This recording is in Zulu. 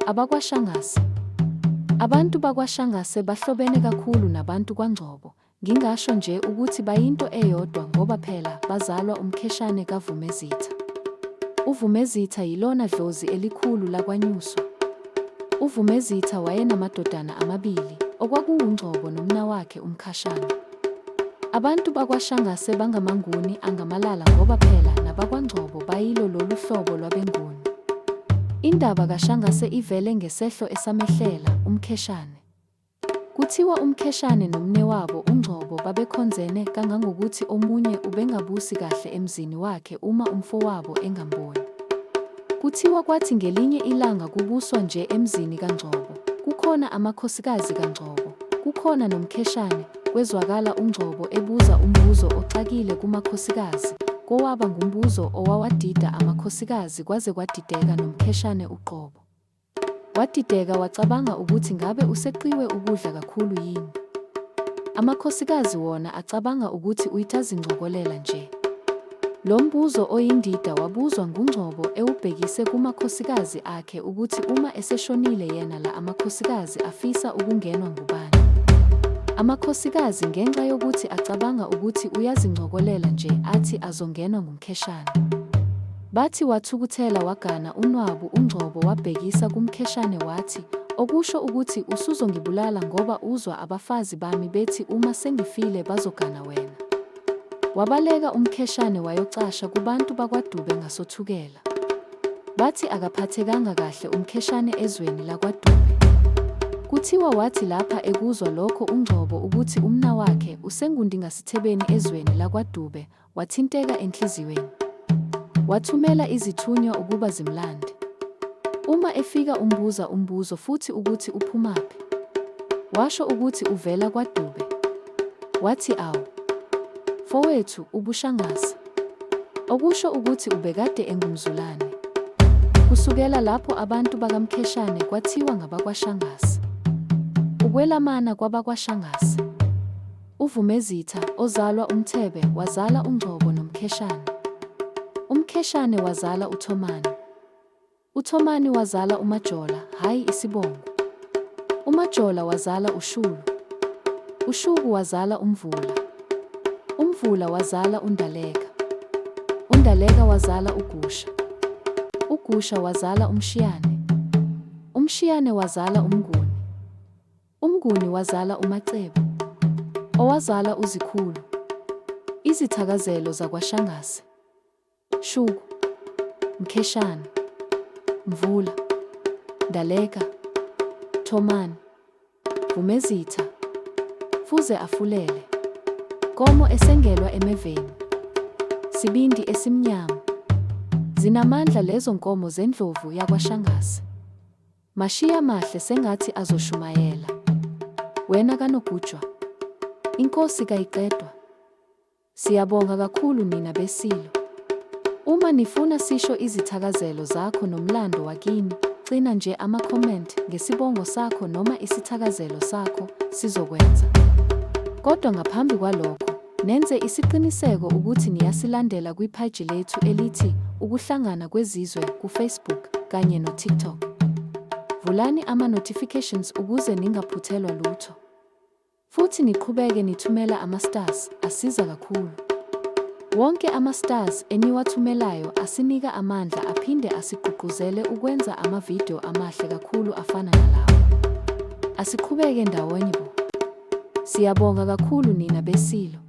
AbakwaShangase. Abantu bakwaShangase bahlobene kakhulu nabantu kwaNgcobo. Ngingasho nje ukuthi bayinto eyodwa ngoba phela bazalwa umkheshane kaVumezitha. UVumezitha yilona dlozi elikhulu lakwaNyuso. UVumezitha wayenamadodana amabili, okwakuwuNgcobo nomnawakhe uMkhashane. Abantu bakwaShangase bangamanguni angamalala ngoba phela nabakwaNgcobo bayilo lolu hlobo lwabenguni. Indaba kaShangase ivele ngesehlo esamehlela, uMkheshane. Kuthiwa uMkheshane nomnewabo uNgcobo babekhonzene kangangokuthi omunye ubengabusi kahle emzini wakhe uma umfowabo engamboni. Kuthiwa kwathi ngelinye ilanga kubuswa nje emzini kaNgcobo, kukhona amakhosikazi kaNgcobo, kukhona noMkheshane, kwezwakala uNgcobo ebuza umbuzo oxakile kumakhosikazi, kowaba ngumbuzo owawadida amakhosikazi kwaze kwadideka noMkheshane uqobo. Wadideka wacabanga ukuthi ngabe useqiwe ukudla kakhulu yini. Amakhosikazi wona acabanga ukuthi uyitazingcokolela nje. Lo mbuzo oyindida wabuzwa nguNgcobo ewubhekise kumakhosikazi akhe ukuthi uma eseshonile yena la amakhosikazi afisa ukungenwa ngubani. Amakhosikazi ngenxa yokuthi acabanga ukuthi uyazingcokolela nje athi azongenwa nguMkheshane. Bathi wathukuthela wagana unwabu uNgcobo wabhekisa kuMkheshane wathi, okusho ukuthi usuzongibulala ngoba uzwa abafazi bami bethi uma sengifile bazogana wena. Wabaleka uMkheshane wayocasha kubantu bakwaDube ngasothukela. Bathi akaphathekanga kahle uMkheshane ezweni lakwaDube. Kuthiwa wathi lapha ekuzwa lokho uNgcobo ukuthi umnawakhe usengundingasithebeni ezweni lakwaDube, wathinteka enhliziyweni. Wathumela izithunywa ukuba zimlande. Uma efika umbuza umbuzo futhi ukuthi uphumaphi. Washo ukuthi uvela kwaDube. Wathi awu, fowethu ubuShangase. Okusho ukuthi ubekade engumZulane. Kusukela lapho abantu bakaMkheshane kwathiwa ngabakwaShangase. Ukwelamana kwabakwaShangase. UVumezitha, ozalwa uMthebe, wazala uNgcobo noMkheshane. uMkheshane wazala uThomani. uThomani wazala uMajola, hhayi isibongo. uMajola wazala uShulu. uShuku wazala uMvula. uMvula wazala uNdaleka. uNdaleka wazala uGusha. uGusha wazala uMshiyane. uMshiyane wazala uMnguni. uMnguni wazala uMacebo, owazala uZikhulu. Izithakazelo zakwaShangase: Shuku, Mkheshane, Mvula, Ndaleka, Thomani, Vumezitha, Fuze afulele, Nkomo esengelwa emeveni, Sibindi esimnyama. Zinamandla lezo nkomo zendlovu yakwaShangase. Mashiya mahle sengathi azoshumayela. Wena kaNogujwa, inkosi kayiqedwa. Siyabonga kakhulu nina beSilo. Uma nifuna sisho izithakazelo zakho nomlando wakini, gcina nje ama-comment ngesibongo sakho noma isithakazelo sakho, sizokwenza. Kodwa ngaphambi kwalokho, nenze isiqiniseko ukuthi niyasilandela kwiphaji lethu elithi Ukuhlangana Kwezizwe kuFacebook kanye noTikTok. Vulani ama-notifications ukuze ningaphuthelwa lutho. Futhi niqhubeke nithumela ama-stars, asiza kakhulu. Wonke ama-stars eniwathumelayo asinika amandla aphinde asigqugquzele ukwenza amavidiyo amahle kakhulu afana nalawo. Asiqhubeke ndawonye bo. Siyabonga kakhulu nina beSilo.